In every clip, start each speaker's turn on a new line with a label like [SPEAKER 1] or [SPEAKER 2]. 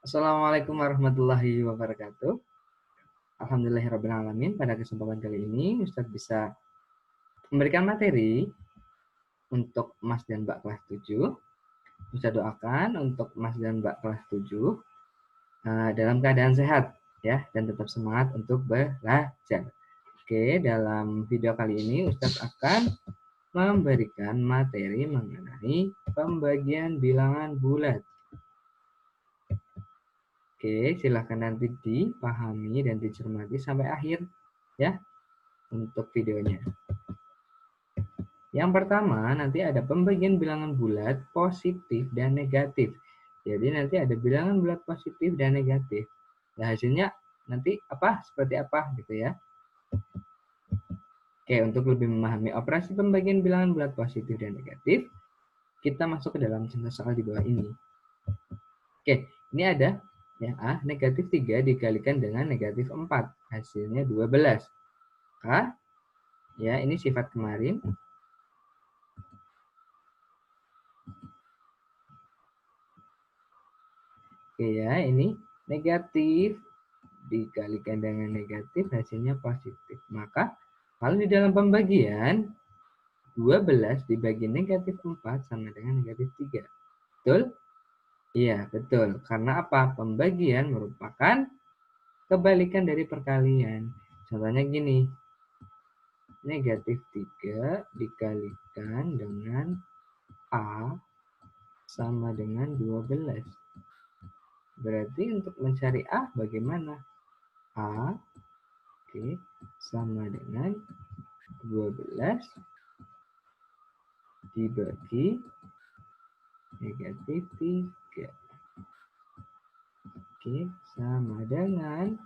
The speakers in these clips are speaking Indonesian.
[SPEAKER 1] Assalamualaikum warahmatullahi wabarakatuh. Alhamdulillahirrabbilalamin. Pada kesempatan kali ini, Ustadz bisa memberikan materi untuk Mas dan Mbak kelas 7. Ustadz doakan untuk Mas dan Mbak kelas 7 dalam keadaan sehat ya dan tetap semangat untuk belajar. Oke, dalam video kali ini Ustadz akan memberikan materi mengenai pembagian bilangan bulat. Oke, silahkan nanti dipahami dan dicermati sampai akhir ya untuk videonya. Yang pertama, nanti ada pembagian bilangan bulat positif dan negatif. Jadi nanti ada bilangan bulat positif dan negatif. Nah, hasilnya nanti apa? Seperti apa gitu ya. Oke, untuk lebih memahami operasi pembagian bilangan bulat positif dan negatif, kita masuk ke dalam contoh soal di bawah ini. Oke, ini ada yang A, negatif 3 dikalikan dengan negatif 4. Hasilnya 12. K, ya ini sifat kemarin. Oke ya, ini negatif dikalikan dengan negatif hasilnya positif. Maka kalau di dalam pembagian 12 dibagi negatif 4 sama dengan negatif 3. Betul? Iya, betul. Karena apa? Pembagian merupakan kebalikan dari perkalian. Contohnya gini. Negatif 3 dikalikan dengan A sama dengan 12. Berarti untuk mencari A bagaimana? A, oke, sama dengan 12 dibagi negatif 3. Oke, sama dengan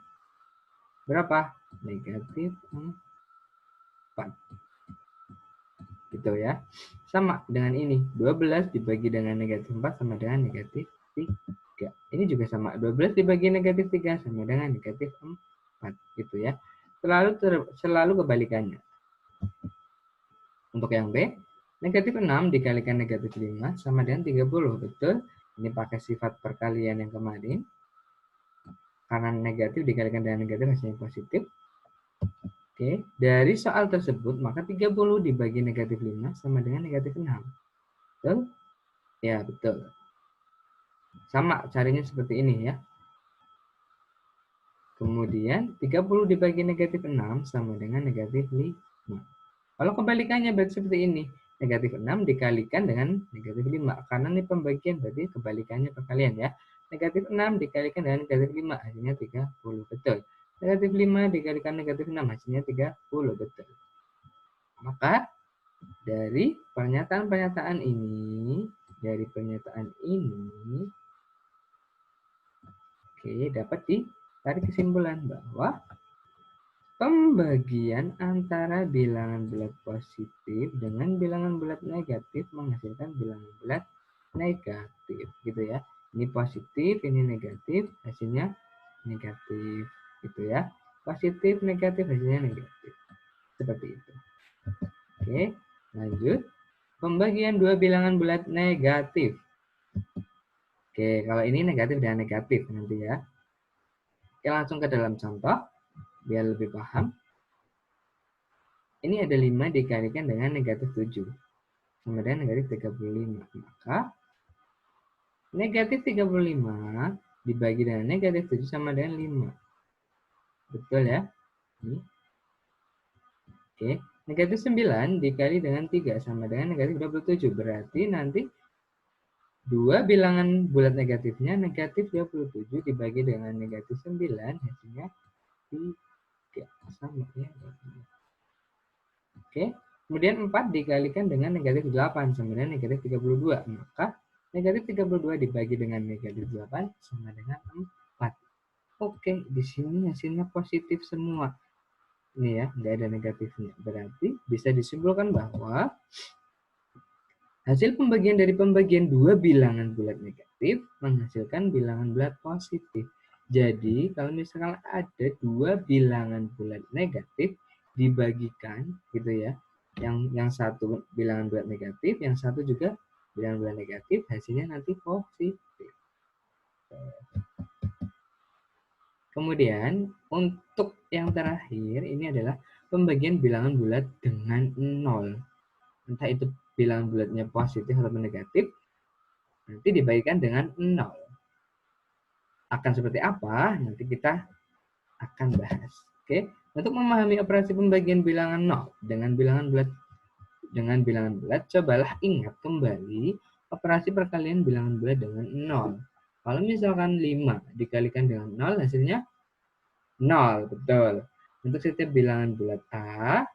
[SPEAKER 1] berapa? Negatif 4. Gitu ya. Sama dengan ini. 12 dibagi dengan negatif 4 sama dengan negatif 3. Ini juga sama. 12 dibagi negatif 3 sama dengan negatif 4. Gitu ya. Selalu kebalikannya. Untuk yang B, negatif 6 dikalikan negatif 5 sama dengan 30. Betul? Ini pakai sifat perkalian yang kemarin. Karena negatif dikalikan dengan negatif hasilnya positif. Oke, dari soal tersebut maka 30 dibagi negatif 5 sama dengan negatif 6. Betul? Ya, betul. Sama carinya seperti ini ya. Kemudian 30 dibagi negatif 6 sama dengan negatif 5. Kalau kebalikannya berarti seperti ini. Negatif 6 dikalikan dengan negatif 5. Karena ini pembagian berarti kebalikannya perkalian ya. Negatif 6 dikalikan dengan negatif 5 hasilnya 30. Betul. Negatif 5 dikalikan negatif 6 hasilnya 30. Betul. Maka dari pernyataan ini, oke, dapat ditarik kesimpulan bahwa pembagian antara bilangan bulat positif dengan bilangan bulat negatif menghasilkan bilangan bulat negatif, gitu ya. Ini positif, ini negatif, hasilnya negatif, gitu ya. Positif, negatif, hasilnya negatif. Seperti itu. Oke, lanjut. Pembagian dua bilangan bulat negatif. Oke, kalau ini negatif dan negatif nanti ya. Oke, langsung ke dalam contoh, biar lebih paham. Ini ada 5 dikalikan dengan negatif 7. Sama dengan negatif 35. Maka negatif 35 dibagi dengan negatif 7 sama dengan 5. Betul ya? Ini. Oke. Negatif 9 dikali dengan 3 sama dengan negatif 27. Berarti nanti dua bilangan bulat negatifnya negatif 27 dibagi dengan negatif 9 hasilnya 3. Sama ya. Oke. Kemudian 4 dikalikan dengan negatif 8 sama dengan negatif 32. Maka negatif 32 dibagi dengan negatif 8 sama dengan 4. Oke, di sini hasilnya positif semua. Ini ya, nggak ada negatifnya. Berarti bisa disimpulkan bahwa hasil pembagian dari pembagian dua bilangan bulat negatif menghasilkan bilangan bulat positif. Jadi, kalau misalkan ada dua bilangan bulat negatif dibagikan gitu ya. Yang satu bilangan bulat negatif, yang satu juga bilangan bulat negatif, hasilnya nanti positif. Kemudian untuk yang terakhir ini adalah pembagian bilangan bulat dengan 0. Entah itu bilangan bulatnya positif atau negatif, nanti dibagikan dengan 0. Akan seperti apa? Nanti kita akan bahas. Oke, untuk memahami operasi pembagian bilangan 0 dengan bilangan bulat, cobalah ingat kembali operasi perkalian bilangan bulat dengan 0. Kalau misalkan 5 dikalikan dengan 0, hasilnya 0, betul. Untuk setiap bilangan bulat A,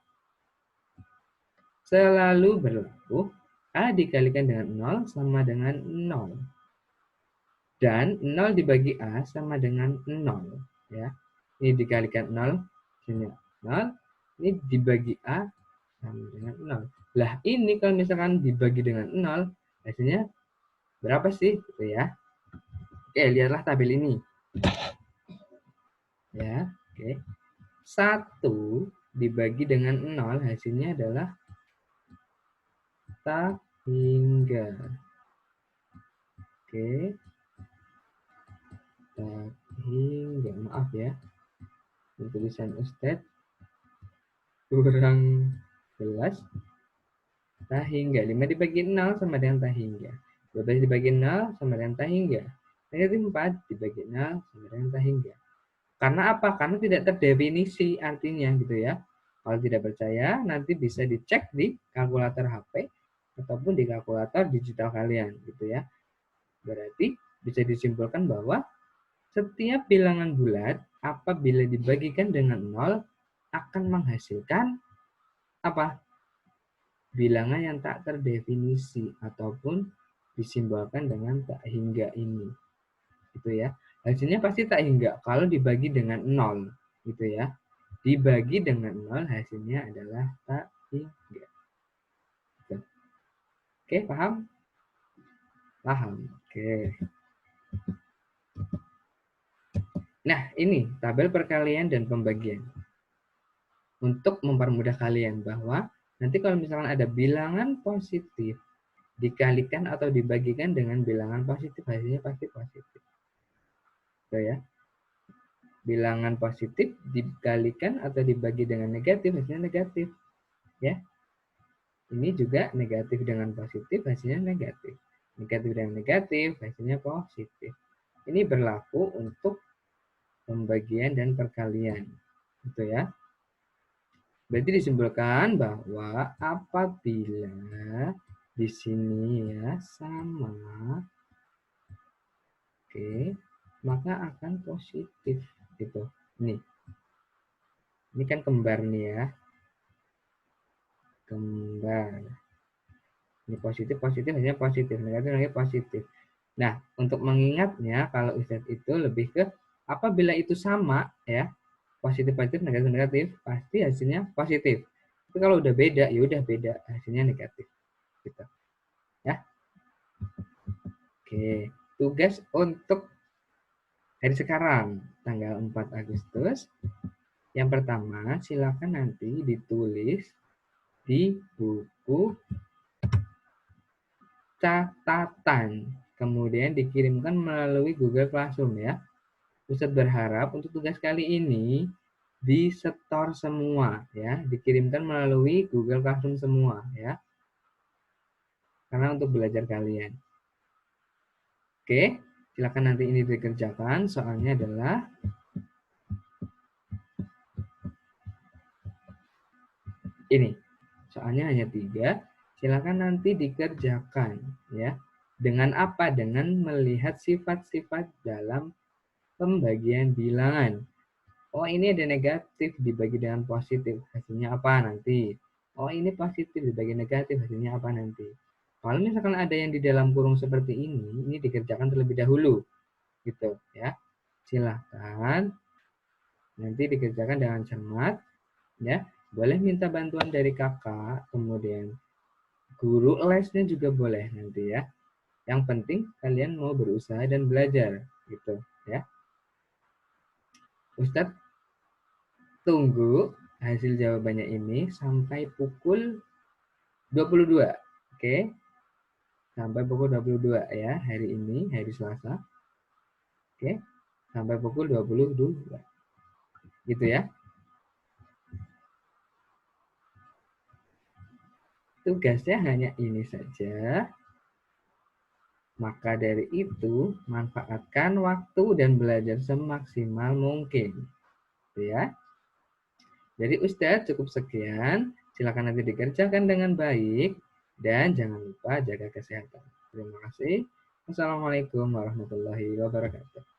[SPEAKER 1] selalu berlaku A dikalikan dengan 0 sama dengan 0. Dan 0 dibagi A sama dengan 0. Ya. Ini dikalikan 0, sini 0. Ini dibagi A sama dengan 0. Lah ini kalau misalkan dibagi dengan 0, hasilnya berapa sih? Gitu ya. Oke, lihatlah tabel ini. Ya, oke. 1 dibagi dengan 0, hasilnya adalah tak hingga. Oke. Tak hingga, maaf ya. Tulisan Ustadz kurang jelas. Tak hingga. 5 dibagi 0 sama dengan tak hingga. 12 dibagi 0 sama dengan tak hingga. Negatif 4 dibagi 0 sama dengan tak hingga. Karena apa? Karena tidak terdefinisi artinya gitu ya. Kalau tidak percaya, nanti bisa dicek di kalkulator HP ataupun di kalkulator digital kalian gitu ya. Berarti bisa disimpulkan bahwa setiap bilangan bulat apabila dibagikan dengan 0 akan menghasilkan apa? Bilangan yang tak terdefinisi ataupun disimbolkan dengan tak hingga ini. Gitu ya. Hasilnya pasti tak hingga kalau dibagi dengan 0 gitu ya. Dibagi dengan 0 hasilnya adalah tak hingga. Gitu. Oke, paham? Paham. Oke. Nah, ini tabel perkalian dan pembagian. Untuk mempermudah kalian bahwa nanti kalau misalkan ada bilangan positif dikalikan atau dibagikan dengan bilangan positif, hasilnya pasti positif. So, ya. Bilangan positif dikalikan atau dibagi dengan negatif, hasilnya negatif. Ya. Ini juga negatif dengan positif, hasilnya negatif. Negatif dengan negatif, hasilnya positif. Ini berlaku untuk pembagian dan perkalian. Gitu ya. Berarti disimpulkan bahwa apabila di sini ya sama, oke, maka akan positif gitu. Ini kan kembar nih ya, kembar. Ini positif, hasilnya positif, negatif, positif. Nah, untuk mengingatnya kalau Ustadz itu lebih ke apabila itu sama ya, positif, negatif, pasti hasilnya positif. Tapi kalau udah beda, ya udah beda, hasilnya negatif. Gitu. Ya. Oke, tugas untuk hari sekarang, tanggal 4 Agustus. Yang pertama, silakan nanti ditulis di buku catatan, kemudian dikirimkan melalui Google Classroom ya. Ustadz berharap untuk tugas kali ini disetor semua ya, dikirimkan melalui Google Classroom semua ya. Karena untuk belajar kalian. Oke, silakan nanti ini dikerjakan. Soalnya adalah ini. Soalnya hanya 3. Silakan nanti dikerjakan ya. Dengan apa? Dengan melihat sifat-sifat dalam pembagian bilangan. Oh, ini ada negatif dibagi dengan positif. Hasilnya apa nanti? Oh, ini positif dibagi negatif. Hasilnya apa nanti? Kalau misalkan ada yang di dalam kurung seperti ini dikerjakan terlebih dahulu. Gitu ya. Silahkan nanti dikerjakan dengan cermat ya. Boleh minta bantuan dari kakak, kemudian guru lesnya juga boleh nanti ya. Yang penting kalian mau berusaha dan belajar gitu ya. Ustadz tunggu hasil jawabannya ini sampai pukul 22. Oke. Sampai pukul 22 ya hari ini, hari Selasa. Oke. sampai pukul 22. Gitu ya. Tugasnya hanya ini saja. Maka dari itu, manfaatkan waktu dan belajar semaksimal mungkin. Ya. Jadi Ustadz cukup sekian. Silakan nanti dikerjakan dengan baik dan jangan lupa jaga kesehatan. Terima kasih. Wassalamualaikum warahmatullahi wabarakatuh.